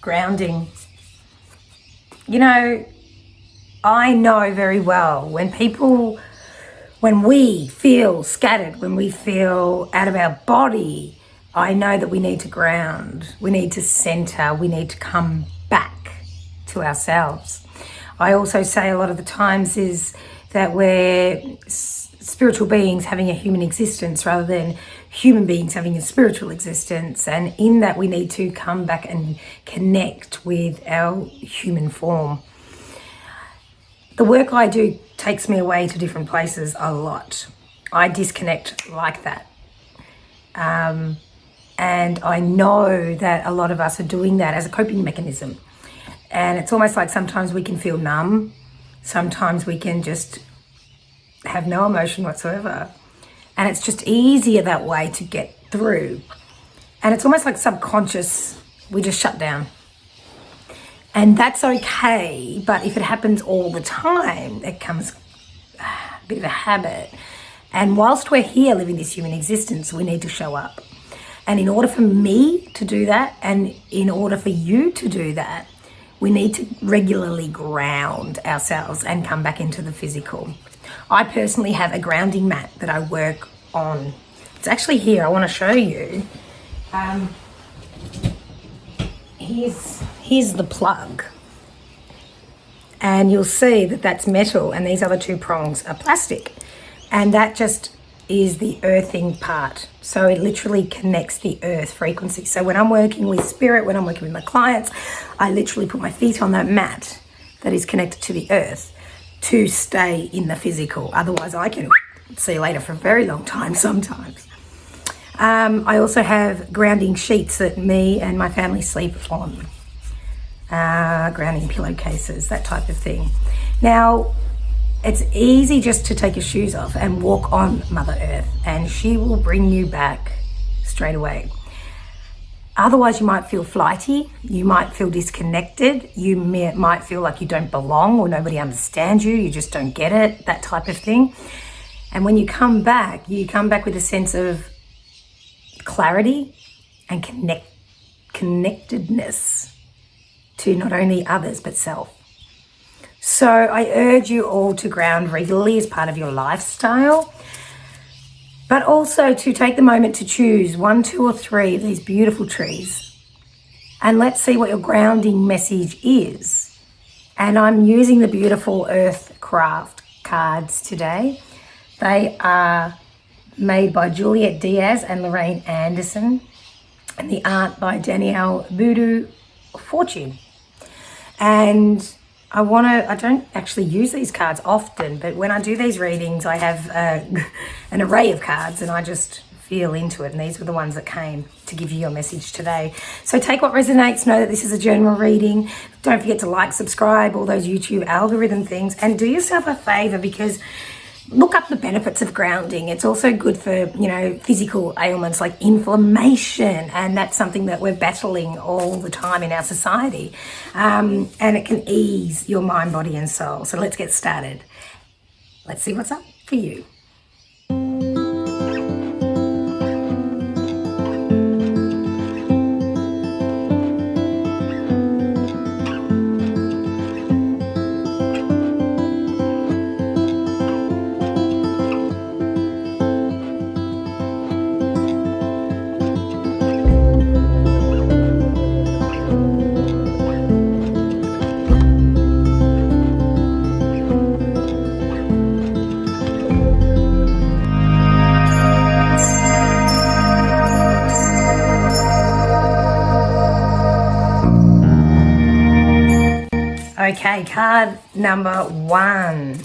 grounding. You know, I know very well when we feel scattered, when we feel out of our body, I know that we need to ground, we need to center, we need to come back to ourselves. I also say a lot of the times is that we're spiritual beings having a human existence rather than human beings having a spiritual existence. And in that, we need to come back and connect with our human form. The work I do takes me away to different places a lot. I disconnect like that. And I know that a lot of us are doing that as a coping mechanism. And it's almost like sometimes we can feel numb. Sometimes we can just have no emotion whatsoever. And it's just easier that way to get through. And it's almost like subconscious, we just shut down. And that's okay, but if it happens all the time, it becomes a bit of a habit. And whilst we're here living this human existence, we need to show up. And in order for me to do that, and in order for you to do that, we need to regularly ground ourselves and come back into the physical. I personally have a grounding mat that I work on. It's actually here. I want to show you. Here's the plug. And you'll see that that's metal and these other two prongs are plastic. And that just is the earthing part. So it literally connects the earth frequency. So when I'm working with spirit, when I'm working with my clients, I literally put my feet on that mat that is connected to the earth to stay in the physical. Otherwise I can see you later for a very long time sometimes. I also have grounding sheets that me and my family sleep on. Grounding pillowcases, that type of thing. Now, it's easy just to take your shoes off and walk on Mother Earth, and she will bring you back straight away. Otherwise, you might feel flighty, you might feel disconnected, you might feel like you don't belong or nobody understands you, you just don't get it, that type of thing. And when you come back with a sense of clarity and connectedness to not only others but self. So I urge you all to ground regularly as part of your lifestyle, but also to take the moment to choose 1, 2, or 3 of these beautiful trees. And let's see what your grounding message is. And I'm using the beautiful Earth Craft cards today. They are made by Juliet Diaz and Lorraine Anderson, and the art by Danielle Voodoo Fortune. And I don't actually use these cards often, but when I do these readings, I have an array of cards and I just feel into it. And these were the ones that came to give you your message today. So take what resonates, know that this is a general reading. Don't forget to like, subscribe, all those YouTube algorithm things, and do yourself a favor, because look up the benefits of grounding. It's also good for, physical ailments like inflammation, and that's something that we're battling all the time in our society. And it can ease your mind, body, and soul. So let's get started. Let's see what's up for you. Okay, card number 1,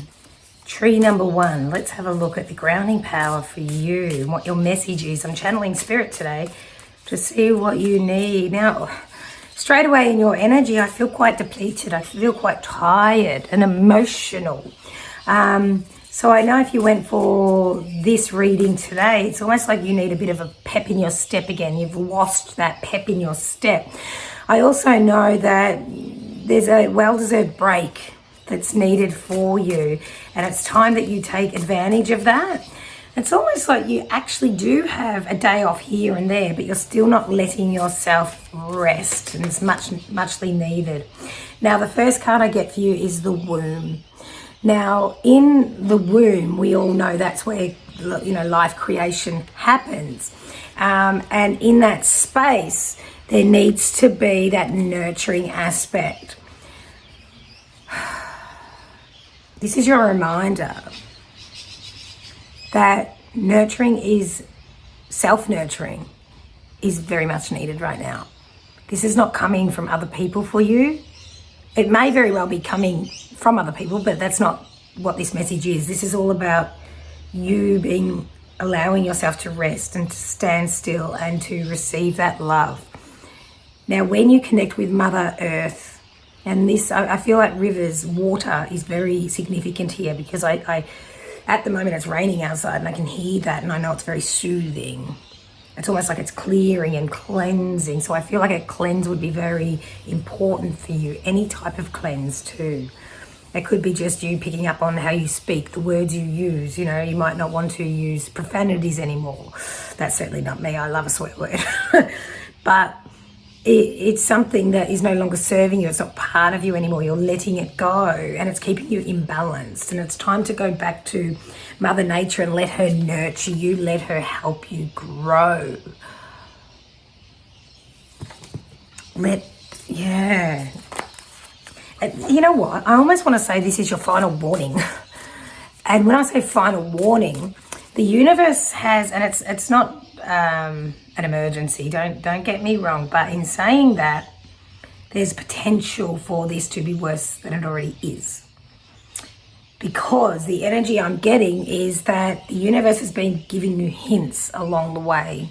tree number 1. Let's have a look at the grounding power for you and what your message is. I'm channeling spirit today to see what you need. Now, straight away in your energy, I feel quite depleted. I feel quite tired and emotional. So I know if you went for this reading today, it's almost like you need a bit of a pep in your step again. You've lost that pep in your step. I also know that there's a well-deserved break that's needed for you, and it's time that you take advantage of that. It's almost like you actually do have a day off here and there, but you're still not letting yourself rest, and it's muchly needed. Now, the first card I get for you is the womb. Now, in the womb, we all know that's where, you know, life creation happens. And in that space, there needs to be that nurturing aspect. This is your reminder that nurturing is, self-nurturing is very much needed right now. This is not coming from other people for you. It may very well be coming from other people, but that's not what this message is. This is all about you allowing yourself to rest and to stand still and to receive that love. Now, when you connect with Mother Earth, and this, I feel like rivers, water is very significant here, because I at the moment it's raining outside and I can hear that, and I know it's very soothing. It's almost like it's clearing and cleansing. So I feel like a cleanse would be very important for you. Any type of cleanse too. It could be just you picking up on how you speak, the words you use. You know, you might not want to use profanities anymore. That's certainly not me. I love a swear word. But it's something that is no longer serving you. It's not part of you anymore. You're letting it go, and it's keeping you imbalanced. And it's time to go back to Mother Nature and let her nurture you, let her help you grow. Yeah. You know what? I almost want to say this is your final warning. And when I say final warning, the universe has, and it's not an emergency, don't get me wrong, but in saying that, there's potential for this to be worse than it already is. Because the energy I'm getting is that the universe has been giving you hints along the way.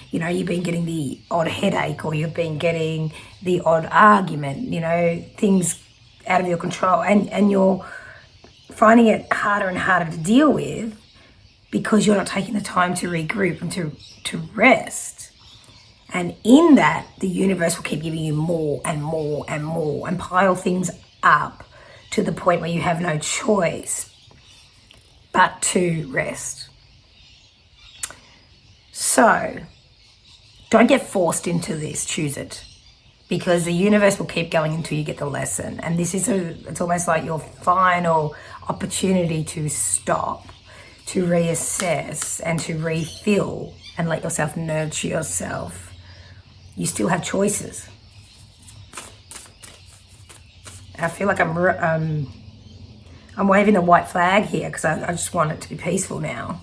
You know, you've been getting the odd headache, or you've been getting the odd argument, you know, things out of your control, and you're finding it harder and harder to deal with because you're not taking the time to regroup and to rest. And in that, the universe will keep giving you more and more and more, and pile things up to the point where you have no choice but to rest. So don't get forced into this, choose it, because the universe will keep going until you get the lesson. And this is it's almost like your final opportunity to stop, to reassess and to refill and let yourself nurture yourself. You still have choices. I feel like I'm waving the white flag here because I just want it to be peaceful now.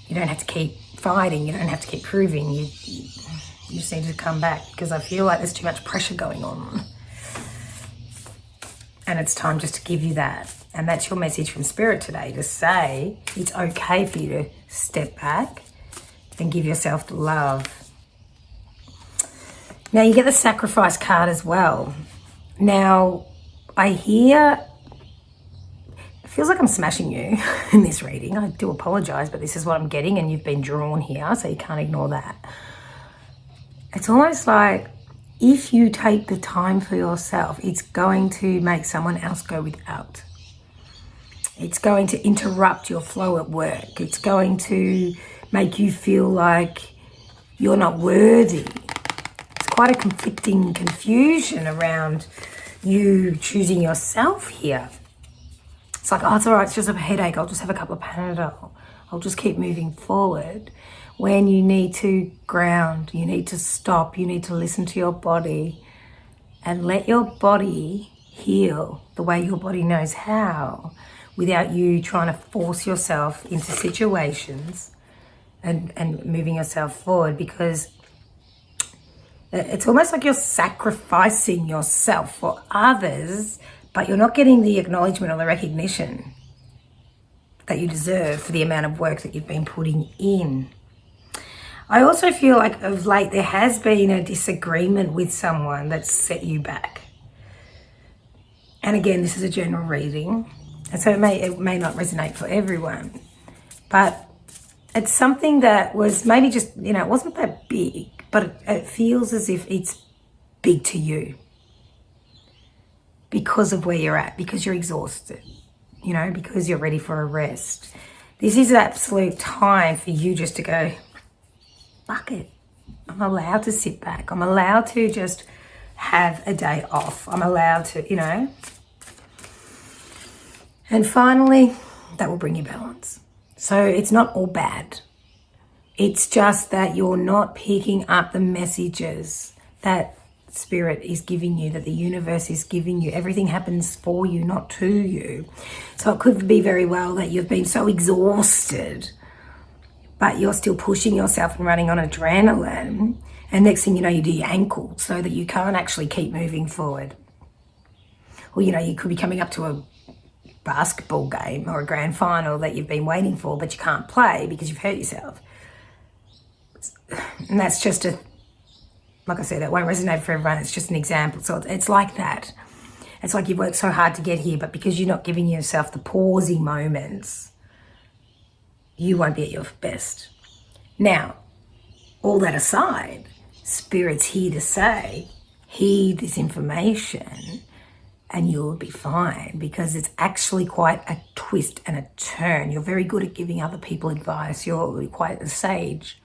You don't have to keep fighting. You don't have to keep proving. You just need to come back, because I feel like there's too much pressure going on. And it's time just to give you that. And that's your message from Spirit today, to say it's okay for you to step back and give yourself the love. Now you get the sacrifice card as well. Now I hear, it feels like I'm smashing you in this reading. I do apologize, but this is what I'm getting, and you've been drawn here, so you can't ignore that. It's almost like if you take the time for yourself, it's going to make someone else go without. It's going to interrupt your flow at work. It's going to make you feel like you're not worthy. It's quite a conflicting confusion around you choosing yourself here. It's like, oh, it's all right, it's just a headache. I'll just have a couple of Panadol. I'll just keep moving forward. When you need to ground, you need to stop, you need to listen to your body and let your body heal the way your body knows how, without you trying to force yourself into situations and moving yourself forward, because it's almost like you're sacrificing yourself for others, but you're not getting the acknowledgement or the recognition that you deserve for the amount of work that you've been putting in. I also feel like of late there has been a disagreement with someone that's set you back. And again, this is a general reading, and so it may not resonate for everyone, but it's something that was maybe just, you know, it wasn't that big, but it feels as if it's big to you because of where you're at, because you're exhausted, you know, because you're ready for a rest. This is absolute time for you just to go, fuck it. I'm allowed to sit back. I'm allowed to just have a day off. I'm allowed to, And finally, that will bring you balance. So it's not all bad. It's just that you're not picking up the messages that Spirit is giving you, that the universe is giving you. Everything happens for you, not to you. So it could be very well that you've been so exhausted, but you're still pushing yourself and running on adrenaline. And next thing you know, you do your ankle so that you can't actually keep moving forward. Or, you could be coming up to a basketball game or a grand final that you've been waiting for, but you can't play because you've hurt yourself. And that's just like I said, it won't resonate for everyone. It's just an example. So it's like that. It's like you've worked so hard to get here, but because you're not giving yourself the pausing moments, you won't be at your best. Now, all that aside, Spirit's here to say, heed this information and you'll be fine, because it's actually quite a twist and a turn. You're very good at giving other people advice. You're quite a sage.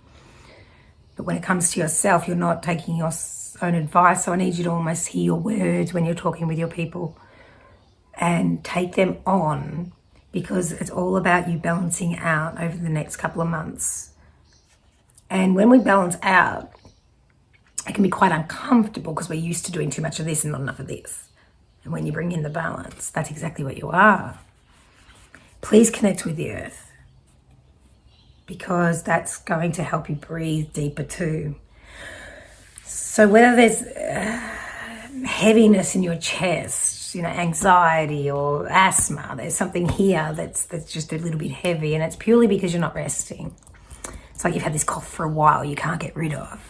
But when it comes to yourself, you're not taking your own advice. So I need you to almost hear your words when you're talking with your people and take them on, because it's all about you balancing out over the next couple of months. And when we balance out, it can be quite uncomfortable because we're used to doing too much of this and not enough of this. And when you bring in the balance, that's exactly what you are. Please connect with the earth, because that's going to help you breathe deeper too. So whether there's heaviness in your chest, anxiety or asthma, there's something here that's just a little bit heavy, and it's purely because you're not resting. It's like you've had this cough for a while you can't get rid of.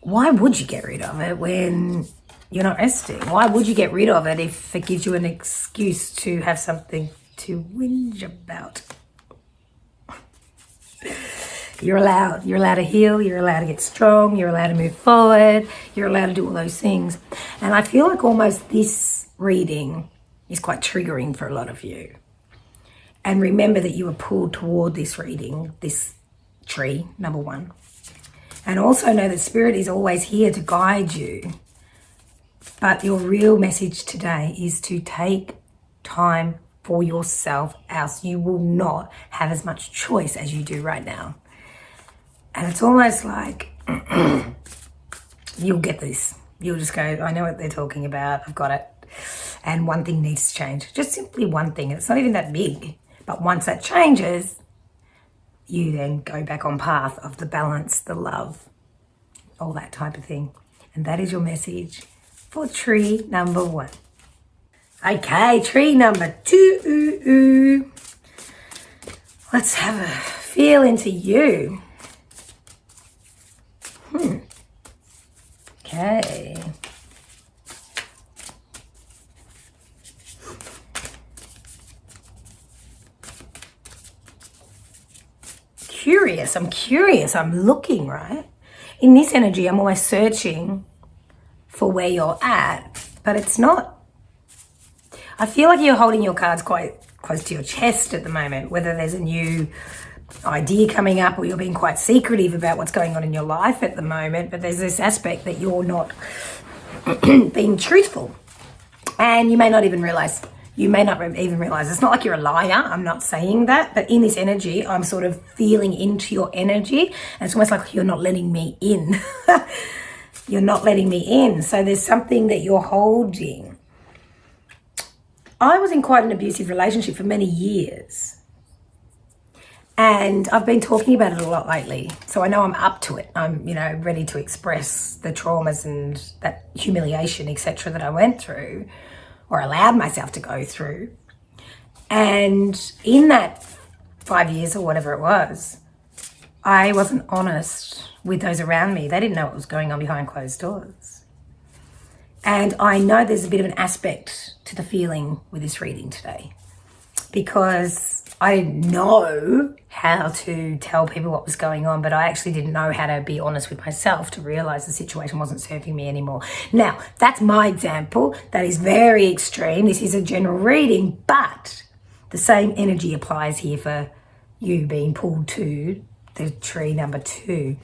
Why would you get rid of it when you're not resting? Why would you get rid of it if it gives you an excuse to have something to whinge about? You're allowed to heal, you're allowed to get strong, you're allowed to move forward, you're allowed to do all those things. And I feel like almost this reading is quite triggering for a lot of you. And remember that you were pulled toward this reading, this tree, number one. And also know that Spirit is always here to guide you. But your real message today is to take time for yourself, else you will not have as much choice as you do right now. And it's almost like you'll get this. You'll just go, I know what they're talking about. I've got it. And one thing needs to change. Just simply one thing. It's not even that big. But once that changes, you then go back on path of the balance, the love, all that type of thing. And that is your message for tree number one. Okay, tree number two. Let's have a feel into you. Okay. I'm curious. I'm looking, right? In this energy, I'm almost searching for where you're at, but it's not. I feel like you're holding your cards quite close to your chest at the moment, whether there's a new idea coming up or you're being quite secretive about what's going on in your life at the moment, but there's this aspect that you're not being truthful. And you may not even realize. It's not like you're a liar. I'm not saying that, but in this energy, I'm sort of feeling into your energy. And it's almost like you're not letting me in. You're not letting me in. So there's something that you're holding. I was in quite an abusive relationship for many years. And I've been talking about it a lot lately. So I know I'm up to it. I'm, ready to express the traumas and that humiliation, etc., that I went through or allowed myself to go through. And in that 5 years or whatever it was, I wasn't honest with those around me. They didn't know what was going on behind closed doors. And I know there's a bit of an aspect to the feeling with this reading today, because I didn't know how to tell people what was going on, but I actually didn't know how to be honest with myself to realize the situation wasn't serving me anymore. Now, that's my example. That is very extreme. This is a general reading, but The same energy applies here for you being pulled to the tree number 2.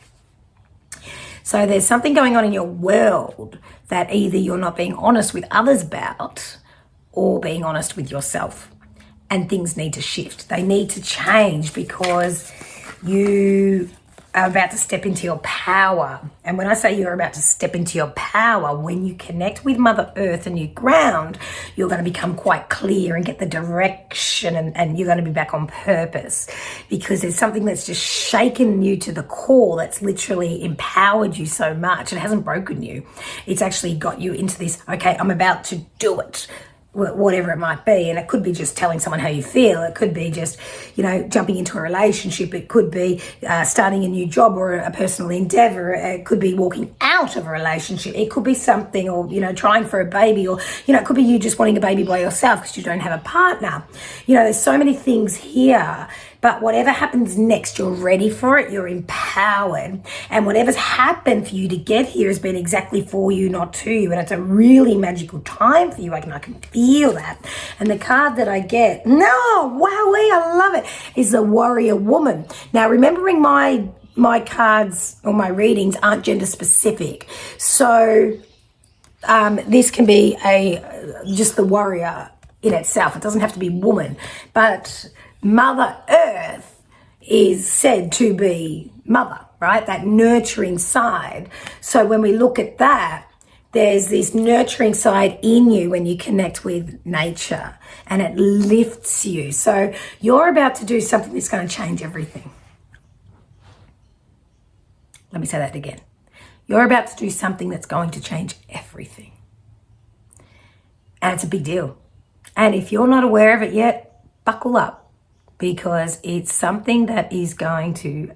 So there's something going on in your world that either you're not being honest with others about or being honest with yourself. And things need to shift. They need to change because you are about to step into your power. And when I say you're about to step into your power, when you connect with Mother Earth and you ground, you're going to become quite clear and get the direction, and you're going to be back on purpose, because there's something that's just shaken you to the core, that's literally empowered you so much. It hasn't broken you. It's actually got you into this, okay, I'm about to do it. Whatever it might be. And it could be just telling someone how you feel. It could be just, jumping into a relationship. It could be starting a new job or a personal endeavor. It could be walking out of a relationship. It could be something, or, trying for a baby, or, it could be you just wanting a baby by yourself because you don't have a partner. There's so many things here. But whatever happens next, you're ready for it, you're empowered. And whatever's happened for you to get here has been exactly for you, not to you. And it's a really magical time for you. I can feel that. And the card that I get, wowee, I love it, is the Warrior Woman. Now, remembering my cards or my readings aren't gender specific. So this can be just the warrior in itself. It doesn't have to be woman. But Mother Earth is said to be mother, right? That nurturing side. So when we look at that, there's this nurturing side in you when you connect with nature, and it lifts you. So you're about to do something that's going to change everything. Let me say that again. You're about to do something that's going to change everything. And it's a big deal. And if you're not aware of it yet, buckle up. Because it's something that is going to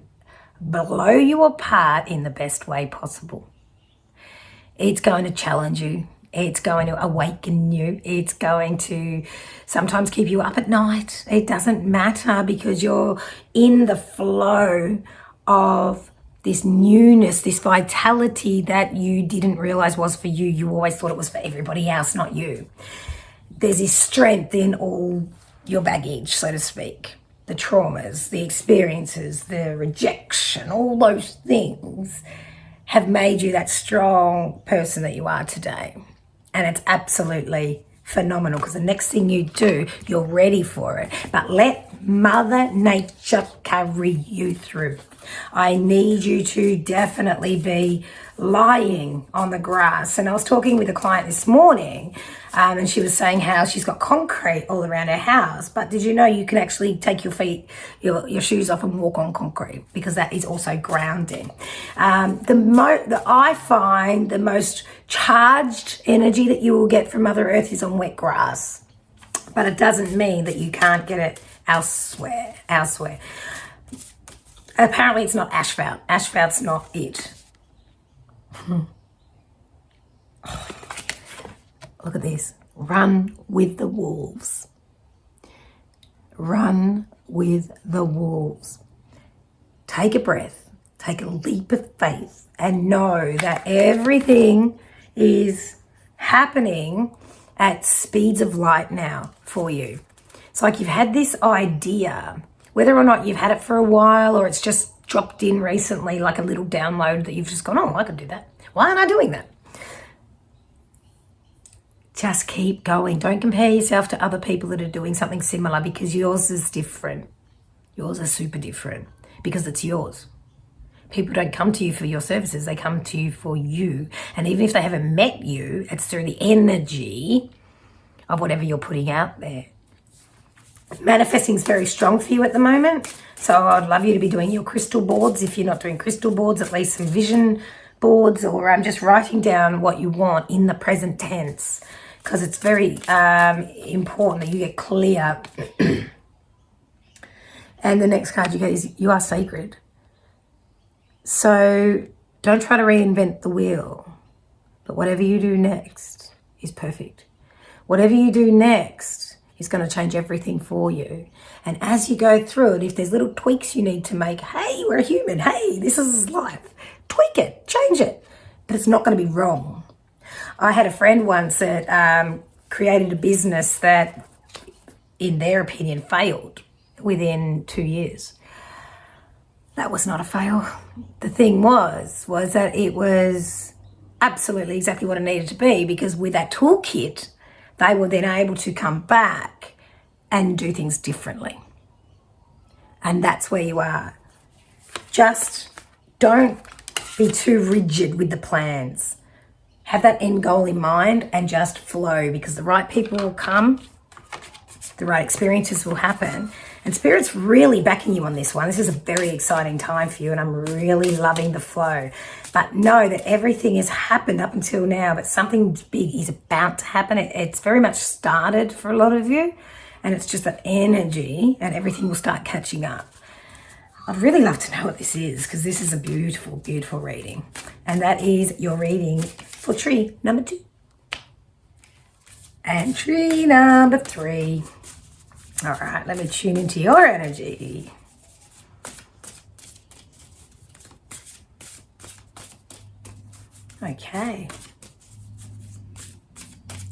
blow you apart in the best way possible. It's going to challenge you. It's going to awaken you. It's going to sometimes keep you up at night. It doesn't matter, because you're in the flow of this newness, this vitality that you didn't realize was for you. You always thought it was for everybody else, not you. There's this strength in all your baggage, so to speak, the traumas, the experiences, the rejection, all those things have made you that strong person that you are today. And it's absolutely phenomenal, because the next thing you do, you're ready for it. But let Mother Nature carry you through. I need you to definitely be lying on the grass. And I was talking with a client this morning, and she was saying how she's got concrete all around her house. But did you know you can actually take your feet, your shoes off and walk on concrete, because that is also grounding. I find the most charged energy that you will get from Mother Earth is on wet grass. But it doesn't mean that you can't get it elsewhere. Apparently it's not asphalt. Asphalt's not it. Look at this. Run with the wolves. Run with the wolves. Take a breath. Take a leap of faith, and know that everything is happening at speeds of light now for you. It's like you've had this idea, whether or not you've had it for a while or it's just dropped in recently, like a little download that you've just gone, oh, I could do that. Why aren't I doing that? Just keep going. Don't compare yourself to other people that are doing something similar, because yours is different. Yours is super different because it's yours. People don't come to you for your services. They come to you for you. And even if they haven't met you, it's through the energy of whatever you're putting out there. Manifesting is very strong for you at the moment. So I'd love you to be doing your crystal boards. If you're not doing crystal boards, at least some vision boards, or just writing down what you want in the present tense, because it's very important that you get clear. And the next card you get is you are sacred. So don't try to reinvent the wheel, but whatever you do next is perfect. Whatever you do next is going to change everything for you. And as you go through it, if there's little tweaks you need to make, hey, we're human, hey, this is life, tweak it, change it, but it's not going to be wrong. I had a friend once that created a business that in their opinion, failed within 2 years. That was not a fail. The thing was that it was absolutely exactly what it needed to be, because with that toolkit, they were then able to come back and do things differently. And that's where you are. Just don't be too rigid with the plans. Have that end goal in mind and just flow, because the right people will come, the right experiences will happen, and Spirit's really backing you on this one. This is a very exciting time for you, and I'm really loving the flow. But know that everything has happened up until now, but something big is about to happen. It's very much started for a lot of you, and it's just that energy, and everything will start catching up. I'd really love to know what this is, because this is a beautiful, beautiful reading. And that is your reading for tree number 2. And tree number 3. All right, let me tune into your energy. Okay.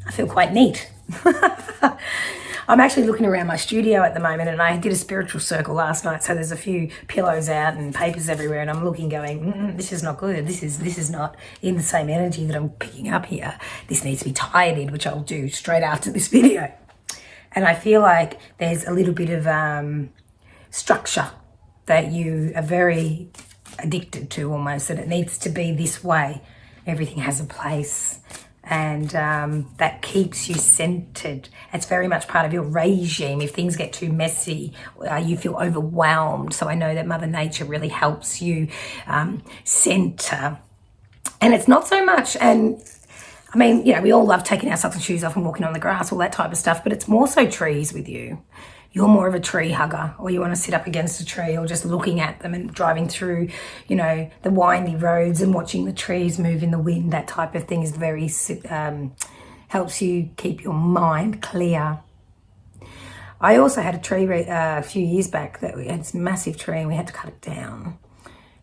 I feel quite neat. I'm actually looking around my studio at the moment, and I did a spiritual circle last night, so there's a few pillows out and papers everywhere, and I'm looking going, this is not good. This is not in the same energy that I'm picking up here. This needs to be tied in, which I'll do straight after this video. And I feel like there's a little bit of structure that you are very addicted to almost, that it needs to be this way. Everything has a place. And that keeps you centered. It's very much part of your regime. If things get too messy, you feel overwhelmed. So I know that Mother Nature really helps you center. And it's not so much, and I mean, you know, we all love taking our socks and shoes off and walking on the grass, all that type of stuff, but it's more so trees with you. You're more of a tree hugger, or you want to sit up against a tree, or just looking at them and driving through, you know, the windy roads and watching the trees move in the wind. That type of thing is very, helps you keep your mind clear. I also had a tree a few years back that we had this massive tree and we had to cut it down.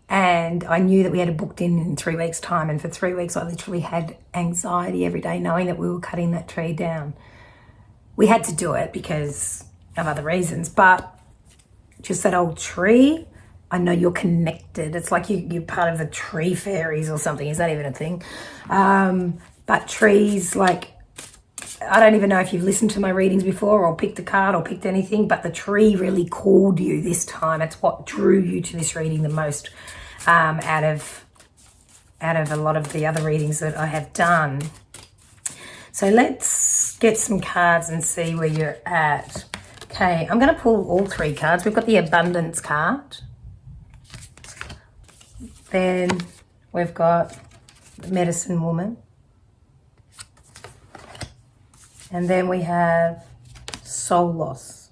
And I knew that we had it booked in 3 weeks' time. And for 3 weeks, I literally had anxiety every day knowing that we were cutting that tree down. We had to do it because of other reasons, but just that old tree, I know you're connected. It's like you're part of the tree fairies or something. Is that even a thing? But trees, like, I don't even know if you've listened to my readings before or picked a card or picked anything, but the tree really called you this time. It's what drew you to this reading the most, out of a lot of the other readings that I have done. So let's get some cards and see where you're at. Okay, I'm going to pull all 3 cards. We've got the Abundance card. Then we've got the Medicine Woman. And then we have Soul Loss.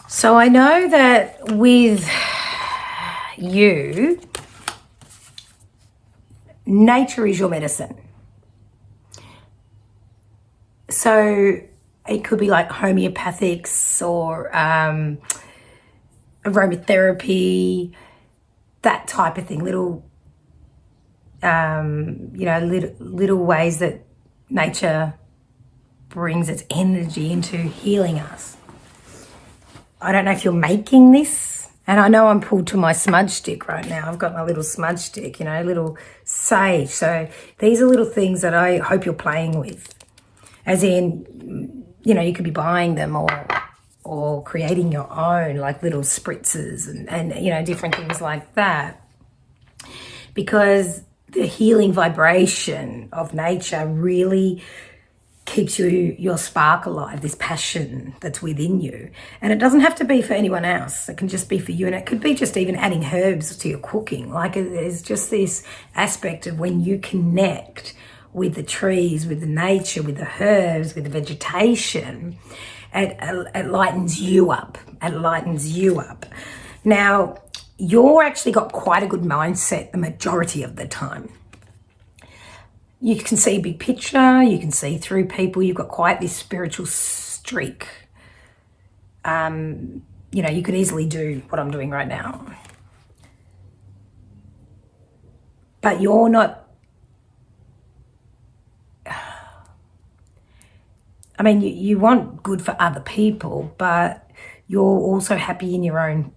So I know that with you, nature is your medicine. So it could be like homeopathics or aromatherapy, that type of thing. Little, little ways that nature brings its energy into healing us. I don't know if you're making this, and I know I'm pulled to my smudge stick right now. I've got my little smudge stick, little sage. So these are little things that I hope you're playing with. As in, you could be buying them or creating your own, like little spritzes and different things like that. Because the healing vibration of nature really keeps your spark alive, this passion that's within you. And it doesn't have to be for anyone else. It can just be for you. And it could be just even adding herbs to your cooking. Like there's just this aspect of when you connect with the trees, with the nature, with the herbs, with the vegetation, it lightens you up. It lightens you up. Now, you're actually got quite a good mindset the majority of the time. You can see big picture, you can see through people, you've got quite this spiritual streak. You could easily do what I'm doing right now. But you're not, I mean, you want good for other people, but you're also happy in your own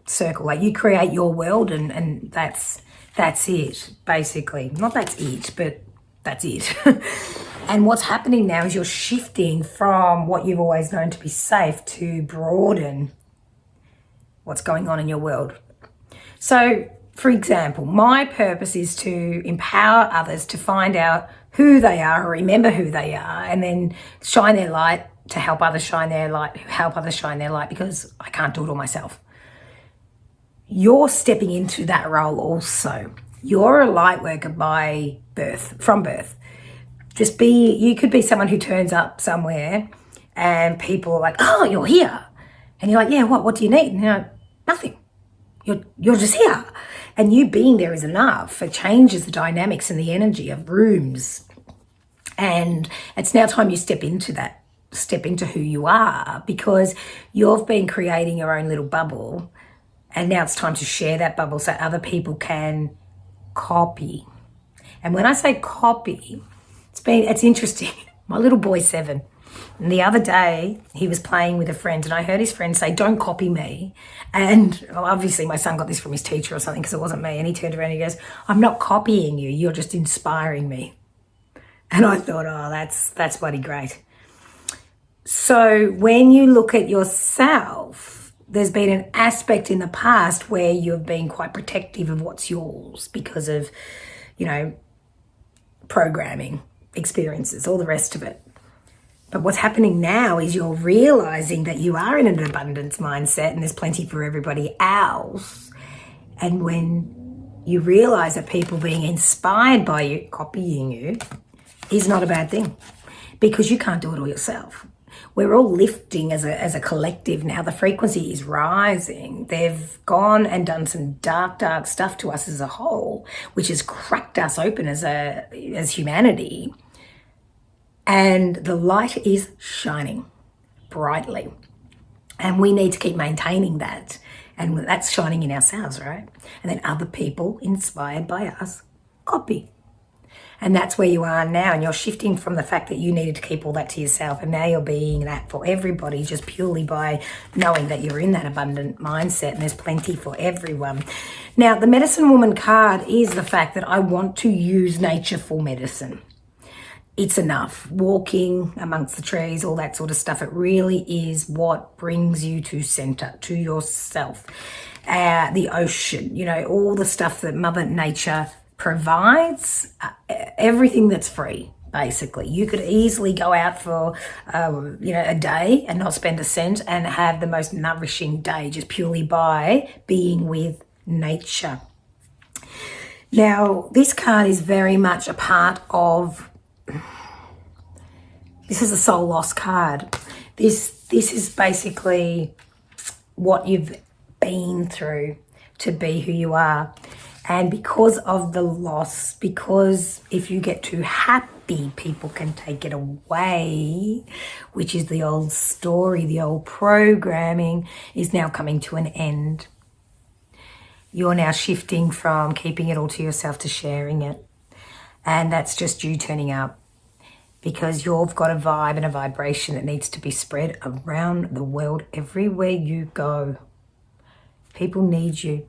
circle. Like, you create your world, and that's it, basically. Not that's it, but that's it. And what's happening now is you're shifting from what you've always known to be safe to broaden what's going on in your world. So, for example, my purpose is to empower others to find out who they are or remember who they are, and then shine their light to help others shine their light, because I can't do it all myself. You're stepping into that role also. You're a light worker by birth, from birth. You could be someone who turns up somewhere and people are like, oh, you're here. And you're like, yeah, what do you need? And you're like, nothing. You're just here. And you being there is enough. It changes the dynamics and the energy of rooms. And it's now time you step into that, step into who you are, because you've been creating your own little bubble. And now it's time to share that bubble so other people can copy. And when I say copy, it's interesting. My little boy's 7. And the other day he was playing with a friend, and I heard his friend say, don't copy me. And obviously my son got this from his teacher or something, because it wasn't me. And he turned around and he goes, I'm not copying you. You're just inspiring me. And I thought, oh, that's bloody great. So when you look at yourself, there's been an aspect in the past where you've been quite protective of what's yours because of, programming, experiences, all the rest of it. But what's happening now is you're realizing that you are in an abundance mindset and there's plenty for everybody else. And when you realize that people being inspired by you, copying you, is not a bad thing, because you can't do it all yourself. We're all lifting as a collective now. The frequency is rising. They've gone and done some dark stuff to us as a whole, which has cracked us open as humanity. And the light is shining brightly. And we need to keep maintaining that. And that's shining in ourselves, right? And then other people inspired by us copy. And that's where you are now. And you're shifting from the fact that you needed to keep all that to yourself. And now you're being that for everybody, just purely by knowing that you're in that abundant mindset and there's plenty for everyone. Now, the medicine woman card is the fact that I want to use nature for medicine. It's enough. Walking amongst the trees, all that sort of stuff. It really is what brings you to center, to yourself. The ocean, all the stuff that Mother Nature provides, everything that's free, basically. You could easily go out for, a day and not spend a cent and have the most nourishing day just purely by being with nature. Now, this card is very much a part of... This is a soul loss card. This is basically what you've been through to be who you are. And because of the loss, because if you get too happy, people can take it away, which is the old story, the old programming is now coming to an end. You're now shifting from keeping it all to yourself to sharing it. And that's just you turning up, because you've got a vibe and a vibration that needs to be spread around the world everywhere you go. People need you.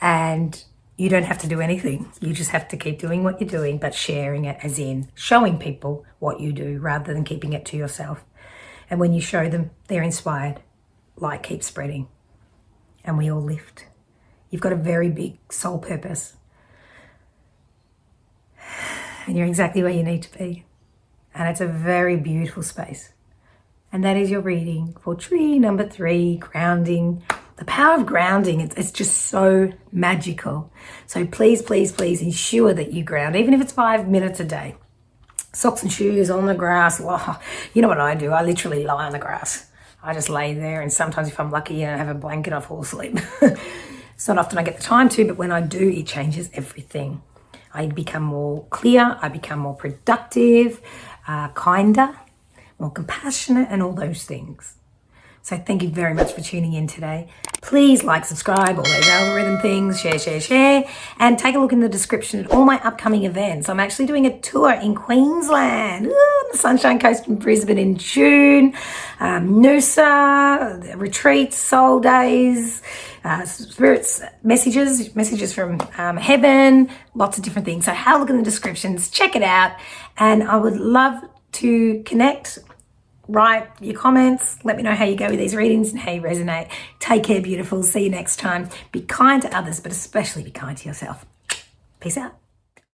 And you don't have to do anything. You just have to keep doing what you're doing, but sharing it, as in showing people what you do rather than keeping it to yourself. And when you show them, they're inspired. Light keeps spreading. And we all lift. You've got a very big soul purpose. And you're exactly where you need to be. And it's a very beautiful space. And that is your reading for tree number 3, grounding. The power of grounding, it's just so magical. So please, please, please ensure that you ground, even if it's 5 minutes a day. Socks and shoes on the grass. Well, you know what I do? I literally lie on the grass. I just lay there, and sometimes if I'm lucky and I have a blanket, I fall asleep. It's not often I get the time to, but when I do, it changes everything. I become more clear, I become more productive, kinder, more compassionate, and all those things. So thank you very much for tuning in today. Please like, subscribe, all those algorithm things, share, and take a look in the description at all my upcoming events. I'm actually doing a tour in Queensland, on the Sunshine Coast in Brisbane in June, Noosa, retreats, soul days, spirits, messages from heaven, lots of different things. So have a look in the descriptions, check it out, and I would love to connect. Write your comments. Let me know how you go with these readings and how you resonate. Take care, beautiful. See you next time. Be kind to others, but especially be kind to yourself. Peace out.